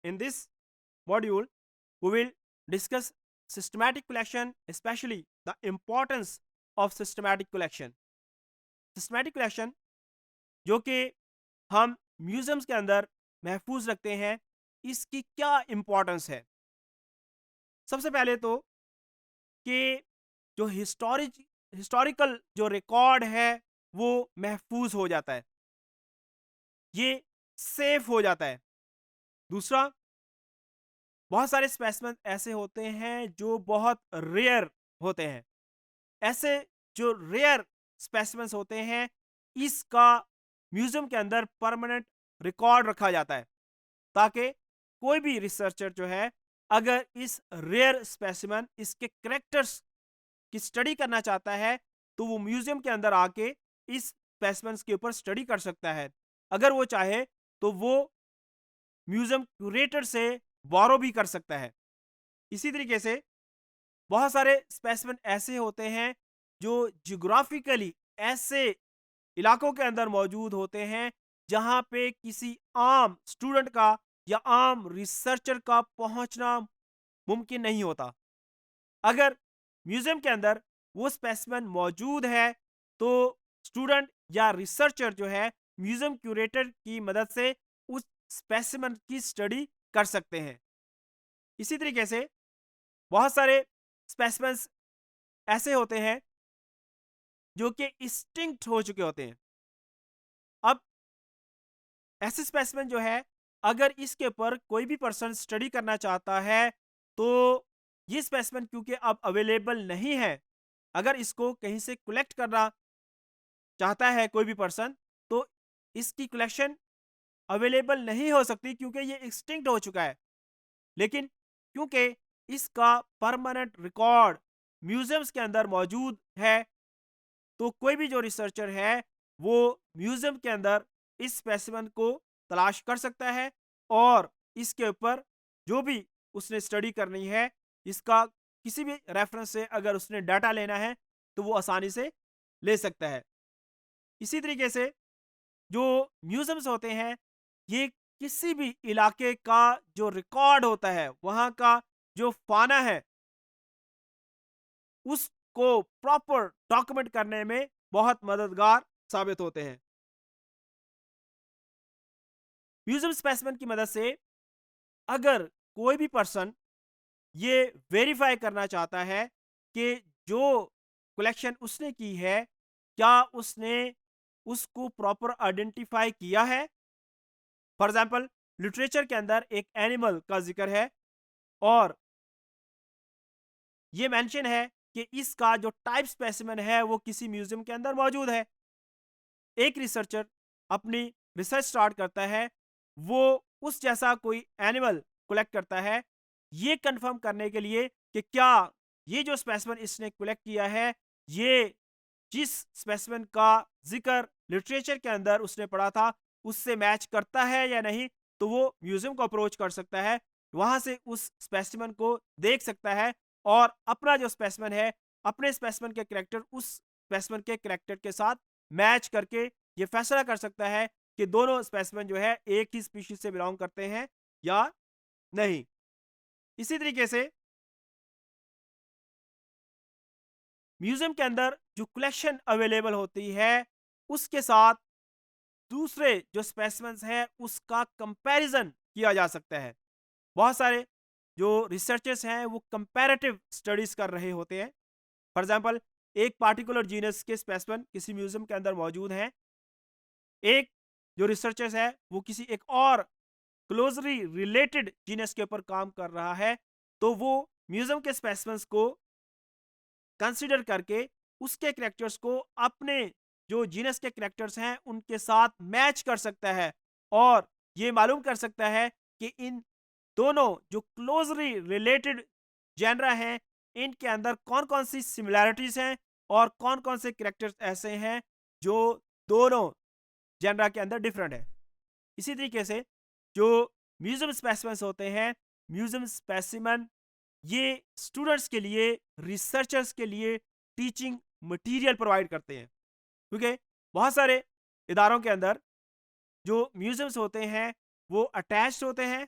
In this module, we will discuss systematic collection, especially the importance of systematic collection. Systematic collection जो कि हम museums के अंदर महफूज रखते हैं, इसकी क्या इम्पोर्टेंस है? सबसे पहले तो कि जो हिस्टोरिकल जो रिकॉर्ड है वो महफूज हो जाता है, ये सेफ हो जाता है। दूसरा, बहुत सारे स्पेसिमेन ऐसे होते हैं जो बहुत रेयर होते हैं। ऐसे जो रेयर स्पेसिमेंस होते हैं, इसका म्यूजियम के अंदर परमानेंट रिकॉर्ड रखा जाता है, ताकि कोई भी रिसर्चर जो है, अगर इस रेयर स्पेसिमेन इसके करेक्टर्स की स्टडी करना चाहता है, तो वो म्यूजियम के अंदर आके इस स्पेसिमेंस के ऊपर स्टडी कर सकता है। अगर वो चाहे तो वो म्यूजियम क्यूरेटर से बोरो भी कर सकता है। इसी तरीके से बहुत सारे स्पेसिमेन ऐसे होते हैं जो जियोग्राफिकली ऐसे इलाकों के अंदर मौजूद होते हैं जहां पे किसी आम स्टूडेंट का या आम रिसर्चर का पहुंचना मुमकिन नहीं होता। अगर म्यूजियम के अंदर वो स्पेसिमेन मौजूद है, तो स्टूडेंट या रिसर्चर जो है म्यूजियम क्यूरेटर की मदद से उस स्पेसिमेन की स्टडी कर सकते हैं। इसी तरीके से बहुत सारे स्पेसिमेंस ऐसे होते हैं जो कि एक्सटिंक्ट हो चुके होते हैं। अब ऐसे स्पेसिमेन जो है, अगर इसके ऊपर कोई भी पर्सन स्टडी करना चाहता है, तो ये स्पेसिमेन क्योंकि अब अवेलेबल नहीं है, अगर इसको कहीं से कलेक्ट करना चाहता है कोई भी पर्सन, तो इसकी कलेक्शन अवेलेबल नहीं हो सकती क्योंकि ये एक्सटिंक्ट हो चुका है। लेकिन क्योंकि इसका परमानेंट रिकॉर्ड म्यूजियम्स के अंदर मौजूद है, तो कोई भी जो रिसर्चर है वो म्यूजियम के अंदर इस स्पेसिमेन को तलाश कर सकता है और इसके ऊपर जो भी उसने स्टडी करनी है, इसका किसी भी रेफरेंस से अगर उसने डाटा लेना है तो वो आसानी से ले सकता है। इसी तरीके से जो म्यूजियम्स होते हैं, ये किसी भी इलाके का जो रिकॉर्ड होता है, वहां का जो फाना है, उसको प्रॉपर डॉक्यूमेंट करने में बहुत मददगार साबित होते हैं। म्यूजियम स्पेसिमेन की मदद से अगर कोई भी पर्सन ये वेरीफाई करना चाहता है कि जो कलेक्शन उसने की है, क्या उसने उसको प्रॉपर आइडेंटिफाई किया है। फॉर एग्जाम्पल, लिटरेचर के अंदर एक एनिमल का जिक्र है और ये मेंशन है कि इसका जो टाइप स्पेसिमेन है वो किसी म्यूजियम के अंदर मौजूद है। एक रिसर्चर अपनी रिसर्च स्टार्ट करता है, वो उस जैसा कोई एनिमल कलेक्ट करता है, ये कंफर्म करने के लिए कि क्या ये जो स्पेसिमेन इसने कलेक्ट किया है, ये जिस स्पेसिमेन का जिक्र लिटरेचर के अंदर उसने पढ़ा था उससे मैच करता है या नहीं। तो वो म्यूजियम को अप्रोच कर सकता है, वहां से उस स्पेसिमेन को देख सकता है और अपना जो स्पेसिमेन है, अपने स्पेसिमेन के कैरेक्टर उस स्पेसिमेन के कैरेक्टर के साथ मैच करके ये फैसला कर सकता है कि दोनों स्पेसिमेन जो है एक ही स्पीशीज से बिलोंग करते हैं या नहीं। इसी तरीके से म्यूजियम के अंदर जो कलेक्शन अवेलेबल होती है, उसके साथ दूसरे जो स्पेसिमेंस हैं उसका कंपैरिजन किया जा सकता है। बहुत सारे जो रिसर्चर्स हैं वो कंपैरेटिव स्टडीज कर रहे होते हैं। फॉर एग्जांपल, एक पार्टिकुलर जीनस के स्पेसिमेन किसी म्यूजियम के अंदर मौजूद हैं, एक जो रिसर्चर्स है वो किसी एक और क्लोजली रिलेटेड जीनस के ऊपर काम कर रहा है, तो वो म्यूजियम के स्पेसिमेंस को कंसीडर करके उसके कैरेक्टर्स को अपने जो जीनस के कैरेक्टर्स हैं उनके साथ मैच कर सकता है और ये मालूम कर सकता है कि इन दोनों जो क्लोजली रिलेटेड जेनरा हैं, इनके अंदर कौन कौन सी सिमिलैरिटीज हैं और कौन कौन से कैरेक्टर्स ऐसे हैं जो दोनों जेनरा के अंदर डिफरेंट है। इसी तरीके से जो म्यूजियम स्पेसिमेंस होते हैं, म्यूजियम स्पेसिमेन ये स्टूडेंट्स के लिए, रिसर्चर्स के लिए टीचिंग मटेरियल प्रोवाइड करते हैं, क्योंकि बहुत सारे इदारों के अंदर जो म्यूजियम्स होते हैं वो अटैच्ड होते हैं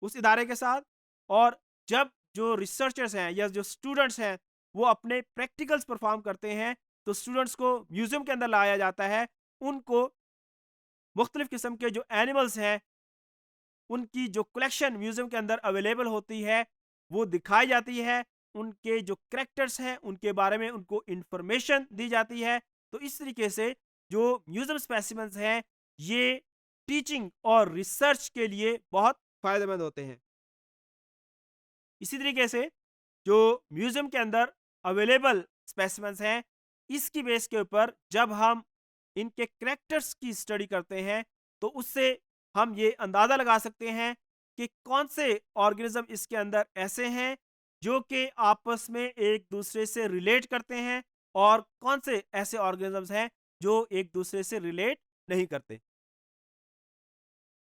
उस इदारे के साथ। और जब जो रिसर्चर्स हैं या जो स्टूडेंट्स हैं वो अपने प्रैक्टिकल्स परफॉर्म करते हैं, तो स्टूडेंट्स को म्यूजियम के अंदर लाया जाता है। उनको मुख्तलिफ किस्म के जो एनिमल्स हैं उनकी जो कलेक्शन म्यूजियम के अंदर अवेलेबल होती है वो दिखाई जाती है। उनके जो करेक्टर्स हैं उनके बारे में उनको इंफॉर्मेशन दी जाती है। तो इस तरीके से जो म्यूजियम स्पेसिमेंस हैं ये टीचिंग और रिसर्च के लिए बहुत फ़ायदेमंद होते हैं। इसी तरीके से जो म्यूजियम के अंदर अवेलेबल स्पेसिमेंस हैं इसकी बेस के ऊपर जब हम इनके करेक्टर्स की स्टडी करते हैं तो उससे हम ये अंदाज़ा लगा सकते हैं कि कौन से ऑर्गेनिज्म इसके अंदर ऐसे हैं जो कि आपस में एक दूसरे से रिलेट करते हैं और कौन से ऐसे ऑर्गेनिजम्स हैं जो एक दूसरे से रिलेट नहीं करते।